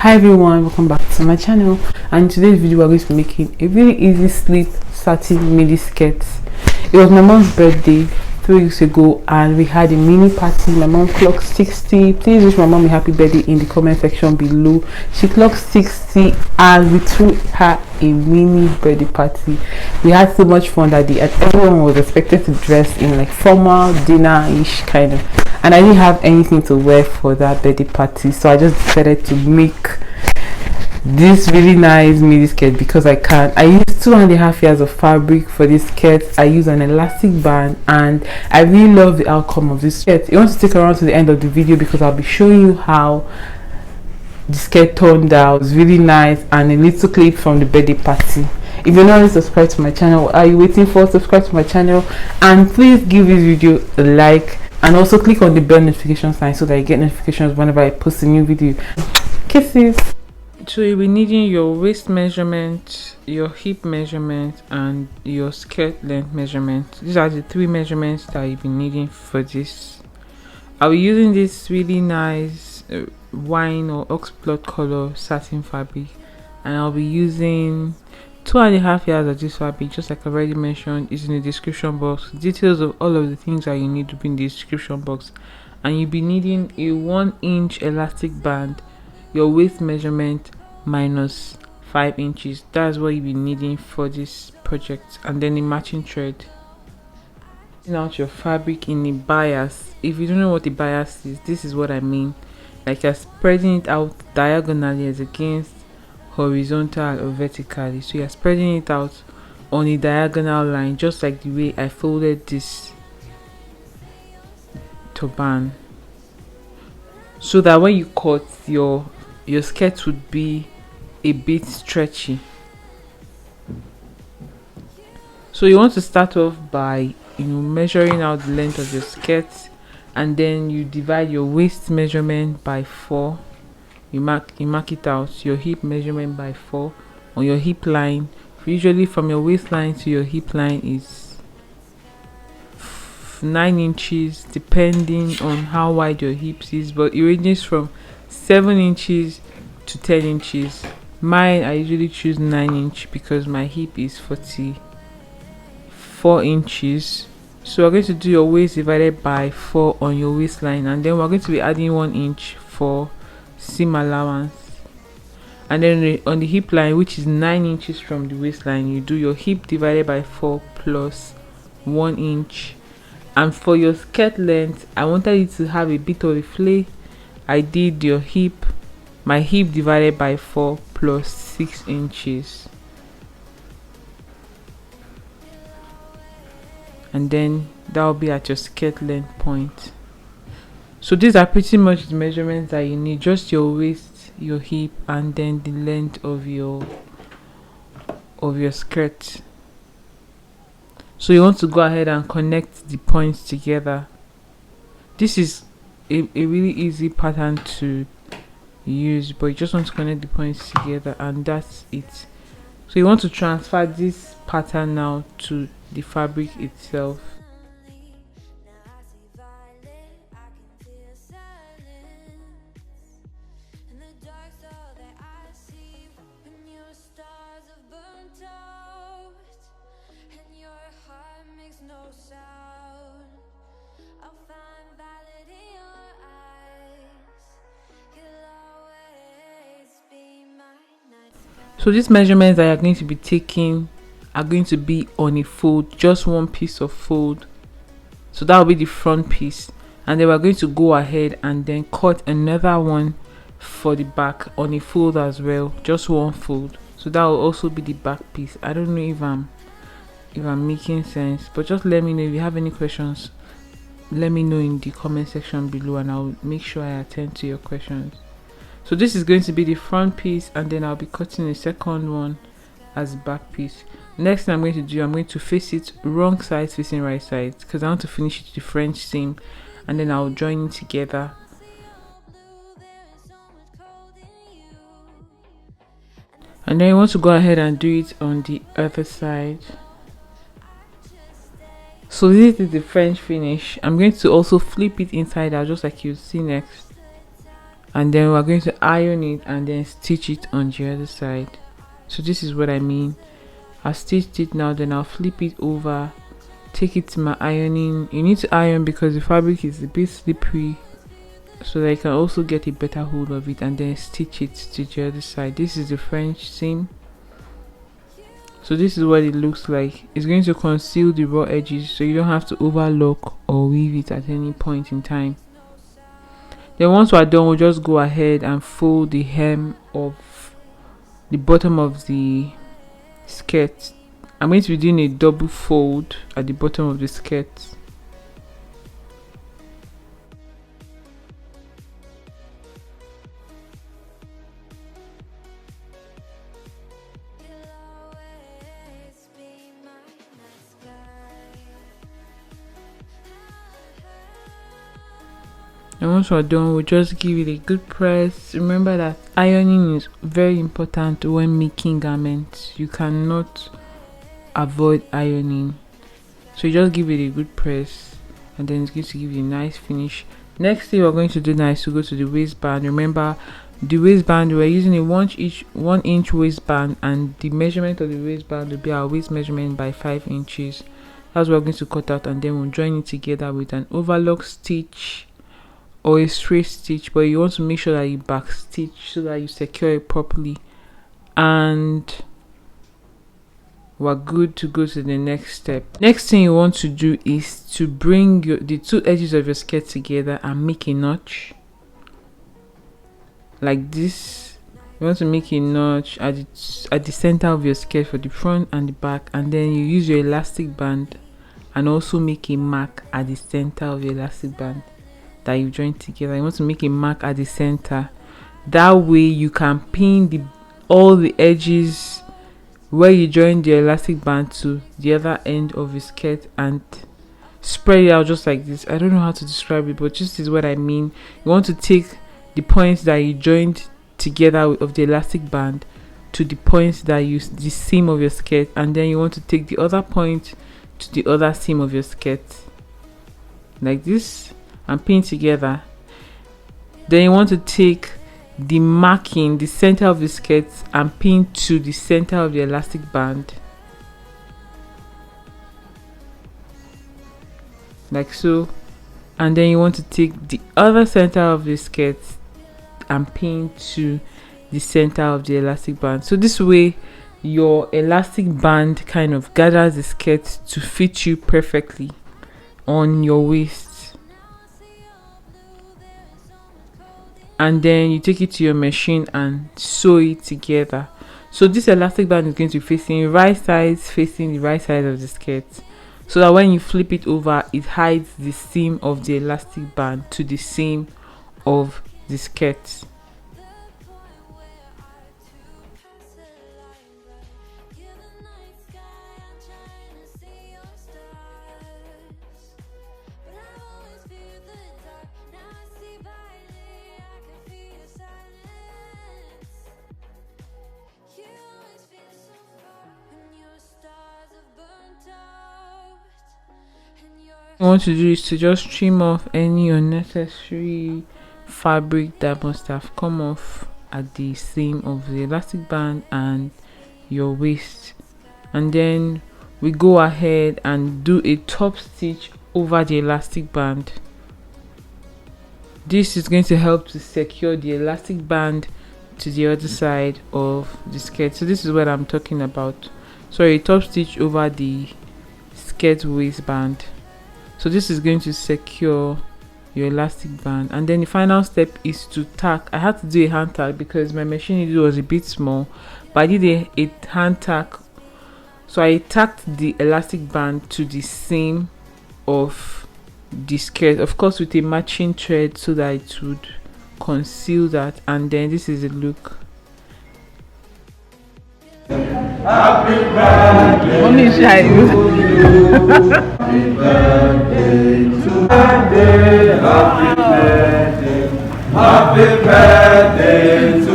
Hi everyone, welcome back to my channel, and in today's video we're going to be making a really easy slip satin midi skirt. It was my mom's birthday 3 weeks ago and we had a mini party. My mom clocked 60. Please wish my mom a happy birthday in the comment section below. She clocked 60 and we threw her a mini birthday party. We had so much fun that day and everyone was expected to dress in like formal dinner-ish kind of, and I didn't have anything to wear for that birthday party, so I just decided to make this really nice midi skirt because I can. I used 2.5 yards of fabric for this skirt. I use an elastic band and I really love the outcome of this skirt. You want to stick around to the end of the video because I'll be showing you how the skirt turned out. It's really nice and a little clip from the birthday party. If you're not already subscribed to my channel, what are you waiting for? Subscribe to my channel and please give this video a like. And also click on the bell notification sign so that you get notifications whenever I post a new video. Kisses. So you'll be needing your waist measurement, your hip measurement, and your skirt length measurement. These are the 3 measurements that you'll be needing for this. I'll be using this really nice wine or oxblood color satin fabric, and I'll be using 2.5 yards of this fabric, just like I already mentioned. Is in the description box. Details of all of the things that you need to be in the description box. And you'll be needing a 1-inch elastic band, your waist measurement minus 5 inches. That's what you'll be needing for this project, and then a matching thread. Out your fabric in a bias. If you don't know what the bias is, this is what I mean. Like you're spreading it out diagonally as against horizontal or vertically. So you're spreading it out on a diagonal line, just like the way I folded this turban, so that when you cut, your skirt would be a bit stretchy. So you want to start off by measuring out the length of your skirt, and then you divide your waist measurement by 4. You mark it out, your hip measurement by 4 on your hip line. Usually from your waistline to your hip line is 9 inches, depending on how wide your hips is, but it ranges from 7 inches to 10 inches. Mine, I usually choose 9 inch because my hip is 44 inches. So we're going to do your waist divided by 4 on your waistline, and then we're going to be adding 1 inch for seam allowance. And then on the hip line, which is 9 inches from the waistline, you do your hip divided by 4 plus 1 inch. And for your skirt length, I wanted it to have a bit of a flay. I did my hip divided by 4 plus 6 inches. And then that will be at your skirt length point. So these are pretty much the measurements that you need, just your waist, your hip, and then the length of your skirt. So you want to go ahead and connect the points together. This is a really easy pattern to use, but you just want to connect the points together, and that's it. So you want to transfer this pattern now to the fabric itself. So these measurements that you're going to be taking are going to be on a fold, just one piece of fold. So that will be the front piece, and then we're going to go ahead and then cut another one for the back on a fold as well, just one fold. So that will also be the back piece. I don't know if I'm making sense, but just let me know if you have any questions. Let me know in the comment section below and I'll make sure I attend to your questions. So this is going to be the front piece, and then I'll be cutting a second one as back piece. Next thing I'm going to do, I'm going to face it wrong side facing right side because I want to finish it the French seam, and then I'll join it together. And then you want to go ahead and do it on the other side. So this is the French finish. I'm going to also flip it inside out just like you see next. and then we're going to iron it and then stitch it on the other side. So this is what I mean. I stitched it now, then I'll flip it over, take it to my ironing. You need to iron because the fabric is a bit slippery, so that you can also get a better hold of it, and then stitch it to the other side. This is the French seam. So this is what it looks like. It's going to conceal the raw edges, so you don't have to overlock or weave it at any point in time. Then once we're done, we'll just go ahead and fold the hem of the bottom of the skirt. I'm going to be doing a double fold at the bottom of the skirt. And once we're done, we'll just give it a good press. Remember that ironing is very important when making garments. You cannot avoid ironing, so you just give it a good press, and then it's going to give you a nice finish. Next thing we're going to do now is to go to the waistband. Remember, the waistband, we're using a 1 inch waistband, and the measurement of the waistband will be our waist measurement by 5 inches. That's what we're going to cut out, and then we'll join it together with an overlock stitch or a straight stitch, but you want to make sure that you back stitch so that you secure it properly, and we're good to go to the next step. Next thing you want to do is to bring the two edges of your skirt together and make a notch like this. You want to make a notch at the center of your skirt for the front and the back, and then you use your elastic band and also make a mark at the center of your elastic band that you joined together. You want to make a mark at the center. That way you can pin all the edges where you join the elastic band to the other end of your skirt and spread it out just like this. I don't know how to describe it, but just is what I mean. You want to take the points that you joined together of the elastic band to the points that use the seam of your skirt, and then you want to take the other point to the other seam of your skirt like this and pin together. Then you want to take the marking, the center of the skirt, and pin to the center of the elastic band like so, and then you want to take the other center of the skirt and pin to the center of the elastic band. So this way your elastic band kind of gathers the skirt to fit you perfectly on your waist. And then you take it to your machine and sew it together. So this elastic band is going to be facing the right side of the skirt, so that when you flip it over, it hides the seam of the elastic band to the seam of the skirt. What you want to do is to just trim off any unnecessary fabric that must have come off at the seam of the elastic band and your waist, and then we go ahead and do a top stitch over the elastic band. This is going to help to secure the elastic band to the other side of the skirt. So this is what I'm talking about. Sorry, a top stitch over the skirt waistband. So this is going to secure your elastic band, and then the final step is to tack. I had to do a hand tack because my machine needle was a bit small, but I did a hand tack. So I tacked the elastic band to the seam of the skirt, of course with a matching thread, so that it would conceal that. And then this is the look. Happy birthday. Only shy. Happy birthday to happy birthday, happy birthday